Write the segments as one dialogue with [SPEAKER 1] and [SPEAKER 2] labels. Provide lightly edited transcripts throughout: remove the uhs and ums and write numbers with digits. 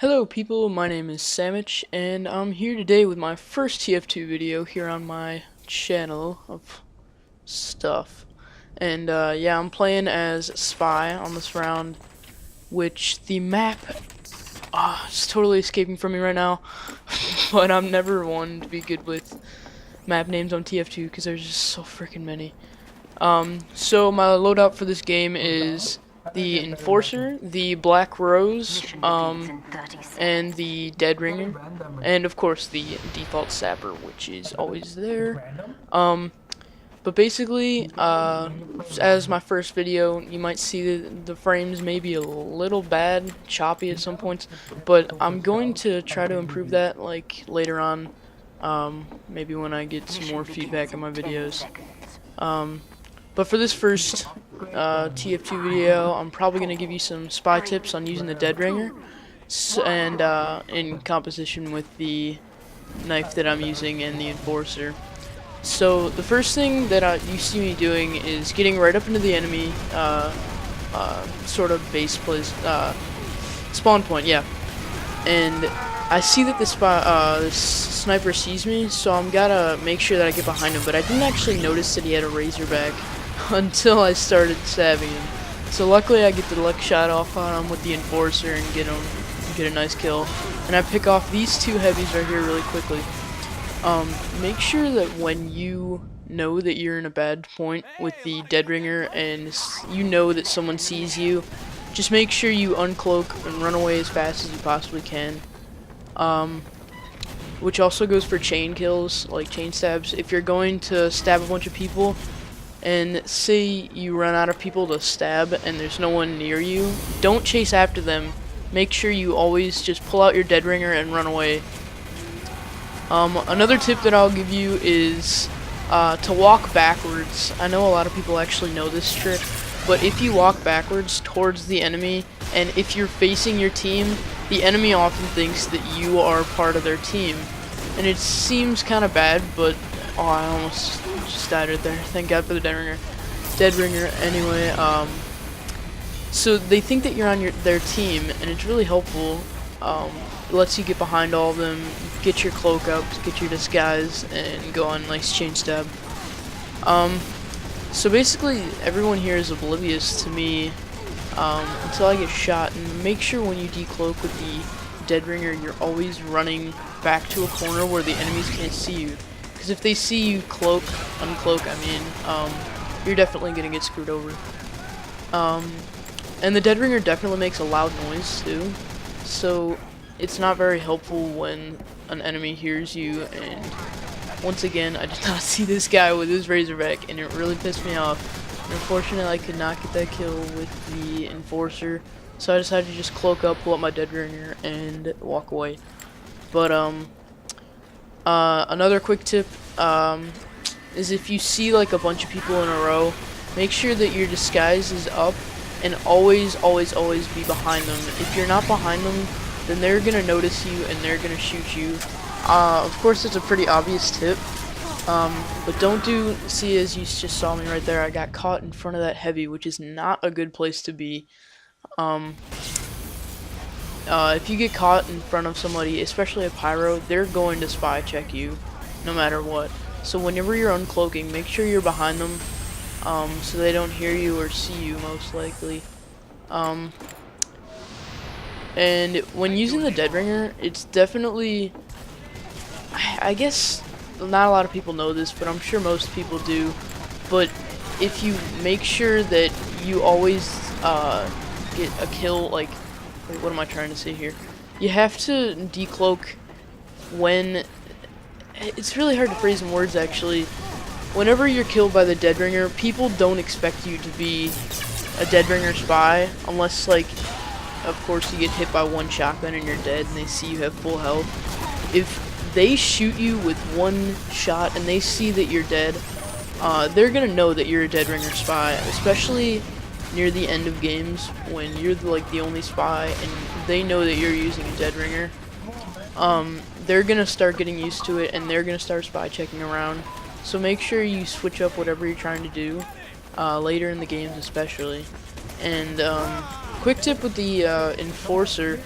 [SPEAKER 1] Hello people, my name is Samich, and I'm here today with my first TF2 video here on my channel of stuff. And yeah, I'm playing as Spy on this round, which the map is totally escaping from me right now. But I'm never one to be good with map names on TF2 because there's just so freaking many. So my loadout for this game is the Enforcer, the Black Rose, and the Dead Ringer, and of course the default Sapper, which is always there. But basically, as my first video, you might see that the frames may be a little bad, choppy at some points, but I'm going to try to improve that, like, later on, maybe when I get some more feedback on my videos. But for this first TF2 video, I'm probably going to give you some spy tips on using the Dead Ringer, and in composition with the knife that I'm using and the Enforcer. So the first thing that you see me doing is getting right up into the enemy sort of base place, spawn point, yeah. And I see that this sniper sees me, so I'm gotta make sure that I get behind him, but I didn't actually notice that he had a Razorback until I started stabbing him. So luckily I get the luck shot off on him with the Enforcer and get a nice kill. And I pick off these two heavies right here really quickly. Make sure that when you know that you're in a bad point with the Dead Ringer and you know that someone sees you, just make sure you uncloak and run away as fast as you possibly can. Which also goes for chain kills, like chain stabs. If you're going to stab a bunch of people, and say you run out of people to stab and there's no one near you, don't chase after them. Make sure you always just pull out your Dead Ringer and run away. Another tip that I'll give you is to walk backwards. I know a lot of people actually know this trick, but if you walk backwards towards the enemy, and if you're facing your team, the enemy often thinks that you are part of their team. And it seems kind of bad, but oh, I almost just died right there. Thank God for the Dead Ringer. Dead Ringer, anyway. So they think that you're on their team, and it's really helpful. It lets you get behind all of them, get your cloak up, get your disguise, and go on a nice chain stab. So basically, everyone here is oblivious to me until I get shot. And make sure when you decloak with the Dead Ringer, you're always running back to a corner where the enemies can't see you. Because if they see you uncloak, you're definitely gonna get screwed over. And the Dead Ringer definitely makes a loud noise too, so it's not very helpful when an enemy hears you. And once again, I did not see this guy with his Razorback, and it really pissed me off. And unfortunately, I could not get that kill with the Enforcer, so I decided to just cloak up, pull up my Dead Ringer, and walk away. But another quick tip is if you see like a bunch of people in a row, make sure that your disguise is up, and always be behind them. If you're not behind them, then they're gonna notice you and they're gonna shoot you. Of course, it's a pretty obvious tip, but don't see, as you just saw me right there, I got caught in front of that heavy, which is not a good place to be. If you get caught in front of somebody, especially a pyro, they're going to spy check you no matter what. So whenever you're uncloaking, make sure you're behind them, so they don't hear you or see you, most likely. And when using the Dead Ringer, it's definitely, I guess not a lot of people know this, but I'm sure most people do. But if you make sure that you always get a kill, like, wait, what am I trying to say here? You have to decloak when, it's really hard to phrase in words actually. Whenever you're killed by the Dead Ringer, people don't expect you to be a Dead Ringer spy, unless, like, of course you get hit by one shotgun and you're dead and they see you have full health. If they shoot you with one shot and they see that you're dead, they're gonna know that you're a Dead Ringer spy, especially near the end of games when you're like the only spy and they know that you're using a Dead Ringer. They're gonna start getting used to it and they're gonna start spy checking around. So make sure you switch up whatever you're trying to do, later in the games especially. And quick tip with the Enforcer,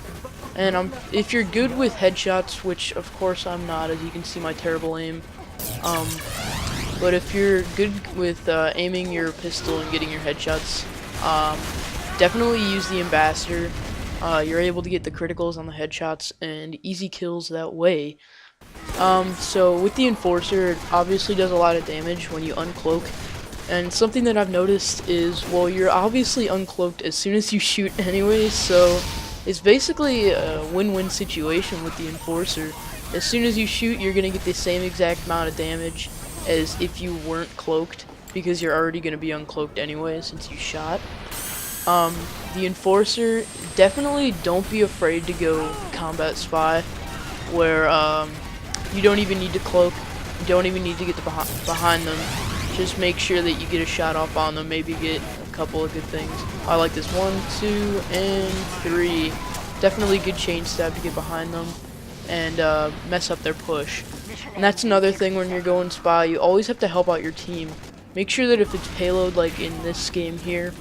[SPEAKER 1] And if you're good with headshots, which of course I'm not, as you can see my terrible aim, um, but if you're good with aiming your pistol and getting your headshots, definitely use the Ambassador. You're able to get the criticals on the headshots and easy kills that way. So with the Enforcer, it obviously does a lot of damage when you uncloak. And something that I've noticed is, well, you're obviously uncloaked as soon as you shoot anyway, so it's basically a win-win situation with the Enforcer. As soon as you shoot, you're gonna get the same exact amount of damage as if you weren't cloaked, because you're already gonna be uncloaked anyway since you shot. The Enforcer, definitely don't be afraid to go Combat Spy, where you don't even need to cloak, you don't even need to get behind them. Just make sure that you get a shot off on them, maybe get a couple of good things. I like this 1, 2, and 3. Definitely good chain stab to get behind them and mess up their push. And that's another thing when you're going spy, you always have to help out your team. Make sure that if it's payload, like in this game here,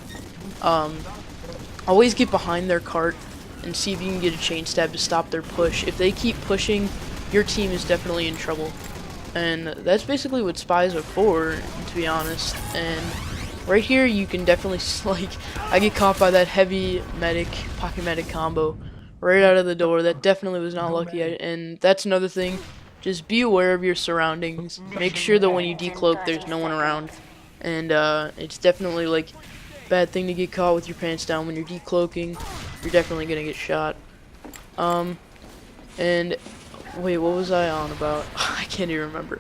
[SPEAKER 1] always get behind their cart and see if you can get a chain stab to stop their push. If they keep pushing, your team is definitely in trouble. And that's basically what spies are for, to be honest. And right here, you can definitely, like, I get caught by that heavy medic, pocket medic combo right out of the door. That definitely was not lucky. And that's another thing, just be aware of your surroundings. Make sure that when you decloak, there's no one around. And it's definitely, like, bad thing to get caught with your pants down when you're decloaking. You're definitely gonna get shot. And wait, what was I on about? I can't even remember.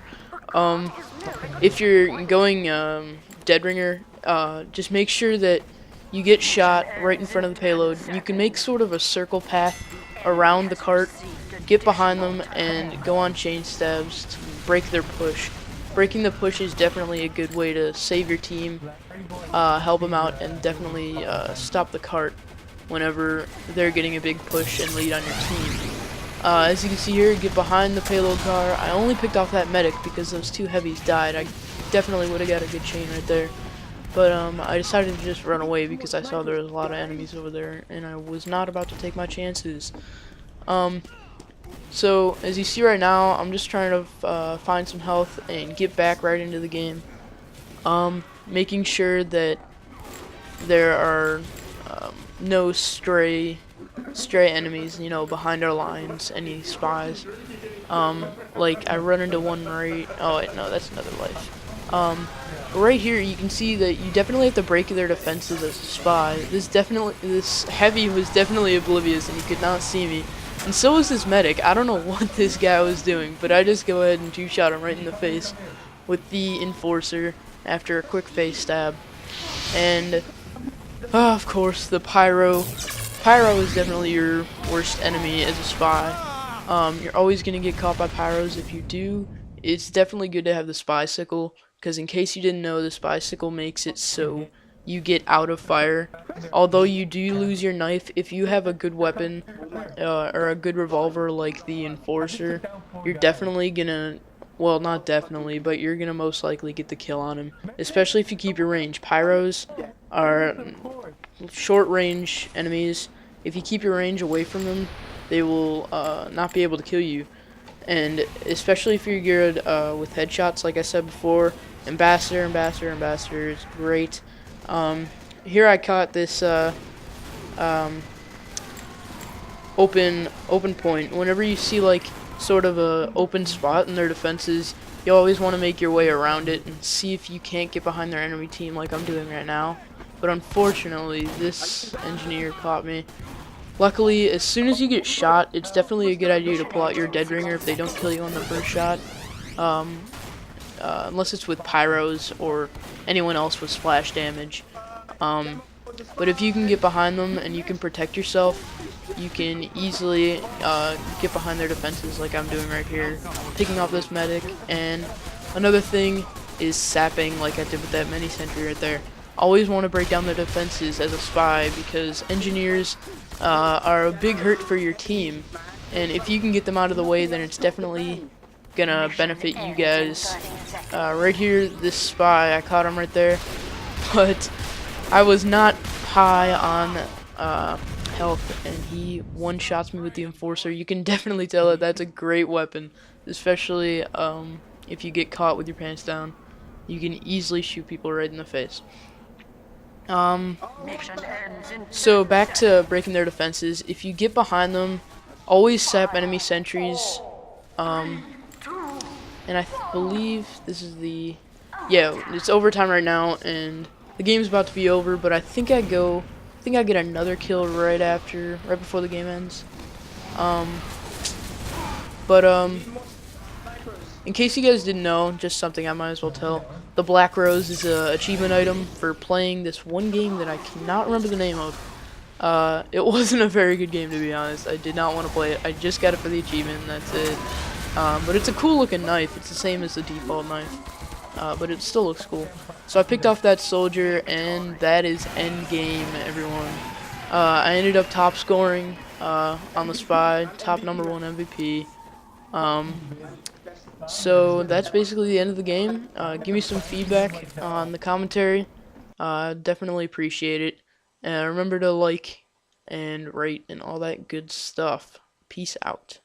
[SPEAKER 1] If you're going dead ringer, just make sure that you get shot right in front of the payload. You can make sort of a circle path around the cart, get behind them, and go on chain stabs to break their push. Breaking the push is definitely a good way to save your team, help them out, and definitely stop the cart whenever they're getting a big push and lead on your team. As you can see here, get behind the payload car. I only picked off that medic because those 2 heavies died. I definitely would have got a good chain right there. But I decided to just run away because I saw there was a lot of enemies over there, and I was not about to take my chances. So, as you see right now, I'm just trying to find some health and get back right into the game. Making sure that there are no stray enemies, you know, behind our lines, any spies. Like, I run into one right, oh wait, no, that's another life. Right here, you can see that you definitely have to break their defenses as a spy. This heavy was definitely oblivious, and he could not see me. And so was this medic. I don't know what this guy was doing, but I just go ahead and 2-shot him right in the face with the Enforcer after a quick face stab. And, of course, the Pyro. Pyro is definitely your worst enemy as a spy. You're always going to get caught by Pyros. If you do, it's definitely good to have the Spy Sickle, because in case you didn't know, the Spy Sickle makes it so you get out of fire. Although you do lose your knife, if you have a good weapon or a good revolver like the Enforcer, you're definitely gonna, well, not definitely, but you're gonna most likely get the kill on him, especially if you keep your range. Pyros are short range enemies. If you keep your range away from them, they will not be able to kill you. And especially if you're geared with headshots, like I said before, Ambassador is great. Here I caught this open point. Whenever you see like sort of a open spot in their defenses, you always want to make your way around it and see if you can't get behind their enemy team like I'm doing right now. But unfortunately, this engineer caught me. Luckily, as soon as you get shot, it's definitely a good idea to pull out your dead ringer if they don't kill you on the first shot. Unless it's with pyros or anyone else with splash damage. But if you can get behind them and you can protect yourself, you can easily get behind their defenses like I'm doing right here, picking off this medic. And another thing is sapping, like I did with that mini sentry right there. Always want to break down their defenses as a spy, because engineers are a big hurt for your team, and if you can get them out of the way, then it's definitely gonna benefit you guys. Right here, this spy, I caught him right there, but I was not high on health, and he one-shots me with the Enforcer. You can definitely tell that that's a great weapon, especially if you get caught with your pants down. You can easily shoot people right in the face. Um, so back to breaking their defenses. If you get behind them, always sap enemy sentries. Um, and I believe this is the, yeah, it's overtime right now, and the game's about to be over. But I think I get another kill right before the game ends. Um, but in case you guys didn't know, just something I might as well tell. The Black Rose is a achievement item for playing this one game that I cannot remember the name of. It wasn't a very good game, to be honest. I did not want to play it. I just got it for the achievement, and that's it. But it's a cool looking knife. It's the same as the default knife. But it still looks cool. So I picked off that soldier, and that is end game, everyone. I ended up top scoring on the spy, top #1 MVP. So that's basically the end of the game. Give me some feedback on the commentary. Definitely appreciate it. And remember to like and rate and all that good stuff. Peace out.